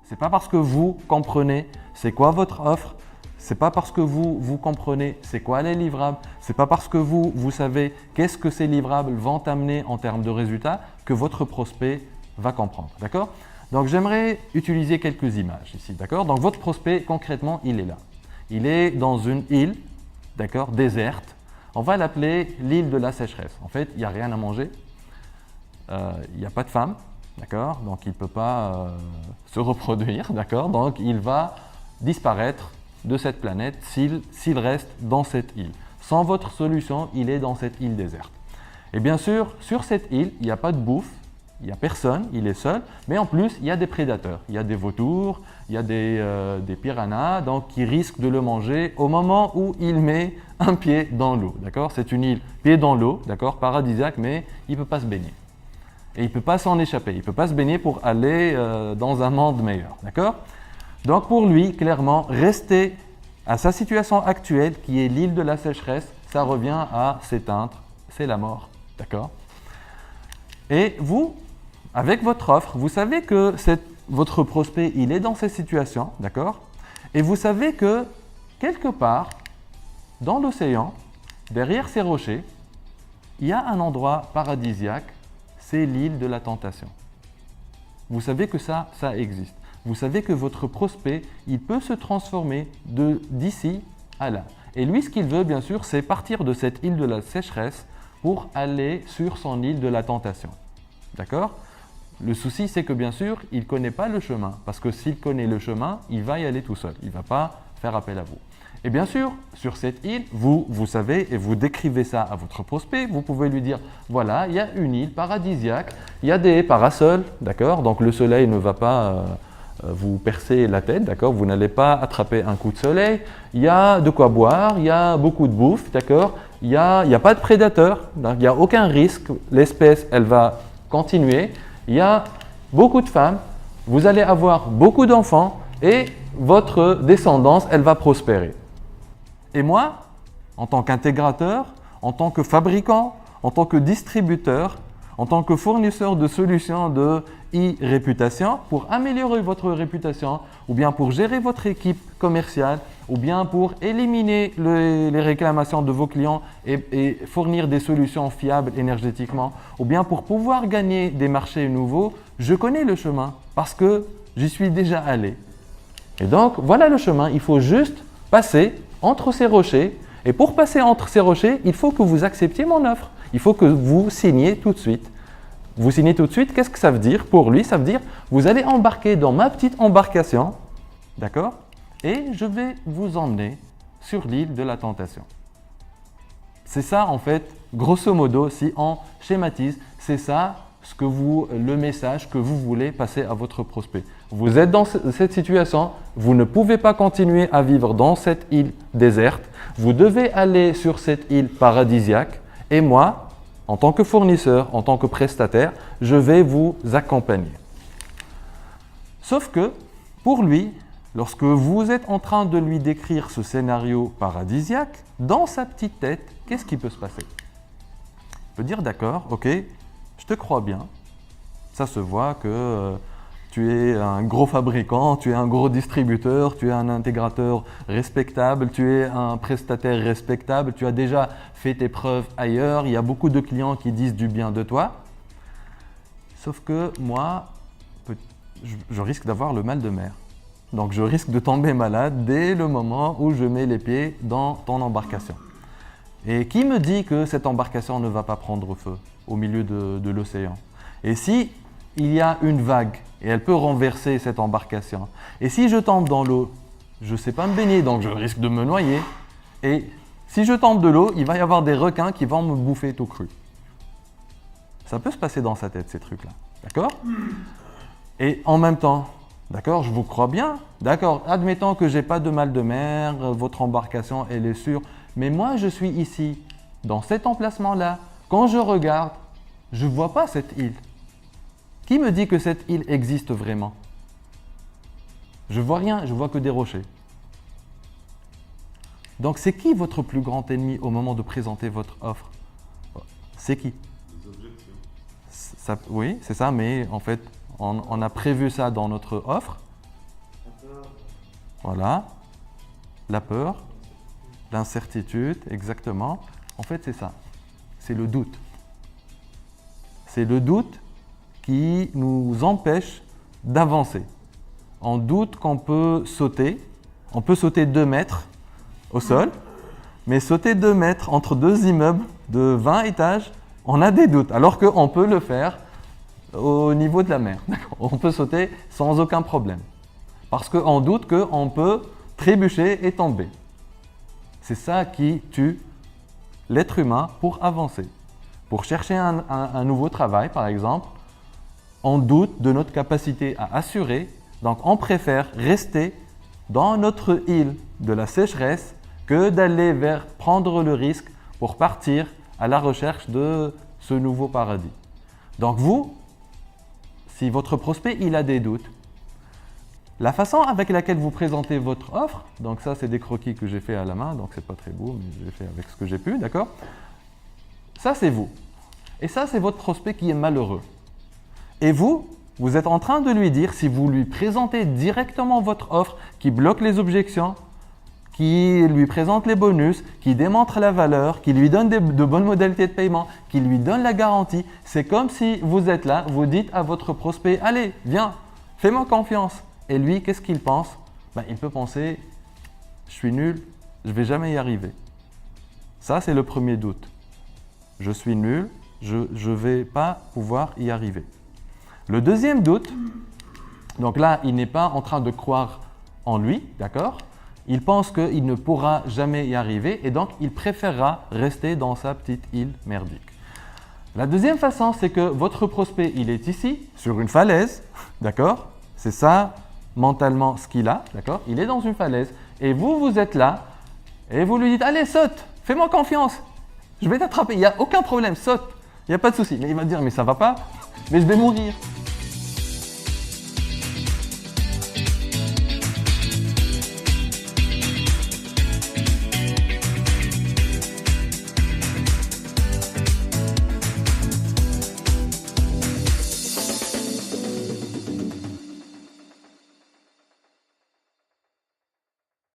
C'est pas parce que vous comprenez c'est quoi votre offre, c'est pas parce que vous comprenez c'est quoi les livrables, c'est pas parce que vous savez qu'est-ce que ces livrables vont amener en termes de résultats que votre prospect va comprendre, d'accord? Donc j'aimerais utiliser quelques images ici, d'accord? Donc votre prospect concrètement il est là. Il est dans une île, d'accord, déserte. On va l'appeler l'île de la sécheresse. En fait, il n'y a rien à manger, il n'y a pas de femme, d'accord? Donc il ne peut pas se reproduire, d'accord? Donc il va disparaître de cette planète s'il reste dans cette île. Sans votre solution, il est dans cette île déserte. Et bien sûr, sur cette île, il n'y a pas de bouffe, il n'y a personne, il est seul, mais en plus, il y a des prédateurs. Il y a des vautours, il y a des piranhas, donc qui risquent de le manger au moment où il met un pied dans l'eau, d'accord? C'est une île, pied dans l'eau, d'accord, paradisiaque, mais il ne peut pas se baigner. Et il ne peut pas s'en échapper, il ne peut pas se baigner pour aller dans un monde meilleur, d'accord? Donc pour lui, clairement, rester à sa situation actuelle, qui est l'île de la sécheresse, ça revient à s'éteindre, c'est la mort, d'accord? Et vous, avec votre offre, vous savez que votre prospect, il est dans cette situation, d'accord? Et vous savez que quelque part, dans l'océan, derrière ces rochers, il y a un endroit paradisiaque, c'est l'île de la tentation. Vous savez que ça existe. Vous savez que votre prospect, il peut se transformer d'ici à là. Et lui, ce qu'il veut, bien sûr, c'est partir de cette île de la sécheresse pour aller sur son île de la tentation. D'accord? Le souci, c'est que bien sûr, il ne connaît pas le chemin. Parce que s'il connaît le chemin, il va y aller tout seul. Il ne va pas faire appel à vous. Et bien sûr, sur cette île, vous savez et vous décrivez ça à votre prospect. Vous pouvez lui dire, voilà, il y a une île paradisiaque, il y a des parasols, d'accord? Donc le soleil ne va pas vous percer la tête, d'accord? Vous n'allez pas attraper un coup de soleil. Il y a de quoi boire, il y a beaucoup de bouffe, d'accord? Il n'y a pas de prédateurs, il n'y a aucun risque. L'espèce, elle va continuer. Il y a beaucoup de femmes, vous allez avoir beaucoup d'enfants et votre descendance, elle va prospérer. Et moi, en tant qu'intégrateur, en tant que fabricant, en tant que distributeur, en tant que fournisseur de solutions de e-réputation, pour améliorer votre réputation, ou bien pour gérer votre équipe commerciale, ou bien pour éliminer les réclamations de vos clients et fournir des solutions fiables énergétiquement, ou bien pour pouvoir gagner des marchés nouveaux, je connais le chemin parce que j'y suis déjà allé. Et donc, voilà le chemin. Il faut juste passer entre ces rochers. Et pour passer entre ces rochers, il faut que vous acceptiez mon offre. Il faut que vous signiez tout de suite. Vous signez tout de suite, qu'est-ce que ça veut dire? Pour lui, ça veut dire, vous allez embarquer dans ma petite embarcation, d'accord? Et je vais vous emmener sur l'île de la tentation. C'est ça, en fait, grosso modo, si on schématise, c'est ça le message que vous voulez passer à votre prospect. Vous êtes dans cette situation, vous ne pouvez pas continuer à vivre dans cette île déserte, vous devez aller sur cette île paradisiaque et moi, en tant que fournisseur, en tant que prestataire, je vais vous accompagner. Sauf que, pour lui, lorsque vous êtes en train de lui décrire ce scénario paradisiaque, dans sa petite tête, qu'est-ce qui peut se passer? Il peut dire d'accord, ok, je te crois bien, ça se voit que tu es un gros fabricant, tu es un gros distributeur, tu es un intégrateur respectable, tu es un prestataire respectable, tu as déjà fait tes preuves ailleurs, il y a beaucoup de clients qui disent du bien de toi. Sauf que moi, je risque d'avoir le mal de mer. Donc je risque de tomber malade dès le moment où je mets les pieds dans ton embarcation. Et qui me dit que cette embarcation ne va pas prendre feu au milieu de l'océan? Et si il y a une vague et elle peut renverser cette embarcation, et si je tombe dans l'eau, je ne sais pas me baigner, donc je risque de me noyer. Et si je tombe de l'eau, il va y avoir des requins qui vont me bouffer tout cru. Ça peut se passer dans sa tête, ces trucs-là. D'accord? Et en même temps, d'accord, je vous crois bien. D'accord, admettons que je n'ai pas de mal de mer, votre embarcation, elle est sûre. Mais moi, je suis ici, dans cet emplacement-là. Quand je regarde, je ne vois pas cette île. Qui me dit que cette île existe vraiment? Je ne vois rien, je ne vois que des rochers. Donc, c'est qui votre plus grand ennemi au moment de présenter votre offre? C'est qui? Les objections. Oui, c'est ça, mais en fait, on a prévu ça dans notre offre. Voilà. La peur, l'incertitude, exactement. En fait, c'est ça. C'est le doute. C'est le doute qui nous empêche d'avancer. On doute qu'on peut sauter. On peut sauter 2 mètres au sol, mais sauter 2 mètres entre 2 immeubles de 20 étages, on a des doutes, alors qu'on peut le faire au niveau de la mer. On peut sauter sans aucun problème. Parce qu'on doute qu'on peut trébucher et tomber. C'est ça qui tue l'être humain pour avancer. Pour chercher un nouveau travail, par exemple, on doute de notre capacité à assurer, donc on préfère rester dans notre île de la sécheresse que d'aller vers prendre le risque pour partir à la recherche de ce nouveau paradis. Donc vous, si votre prospect il a des doutes, la façon avec laquelle vous présentez votre offre, donc ça c'est des croquis que j'ai fait à la main, donc c'est pas très beau, mais j'ai fait avec ce que j'ai pu, d'accord? Ça c'est vous. Et ça c'est votre prospect qui est malheureux. Et vous, vous êtes en train de lui dire, si vous lui présentez directement votre offre qui bloque les objections, qui lui présente les bonus, qui démontre la valeur, qui lui donne de bonnes modalités de paiement, qui lui donne la garantie, c'est comme si vous êtes là, vous dites à votre prospect, allez, viens, fais-moi confiance. Et lui, qu'est-ce qu'il pense? Il peut penser, je suis nul, je ne vais jamais y arriver. Ça, c'est le premier doute. Je suis nul, je ne vais pas pouvoir y arriver. Le deuxième doute, donc là, il n'est pas en train de croire en lui, d'accord? Il pense qu'il ne pourra jamais y arriver et donc il préférera rester dans sa petite île merdique. La deuxième façon, c'est que votre prospect, il est ici, sur une falaise, d'accord? C'est ça, mentalement, ce qu'il a, d'accord? Il est dans une falaise et vous, vous êtes là et vous lui dites, allez, saute, fais-moi confiance, je vais t'attraper, il n'y a aucun problème, saute, il n'y a pas de souci. Mais il va dire, mais ça va pas, mais je vais mourir.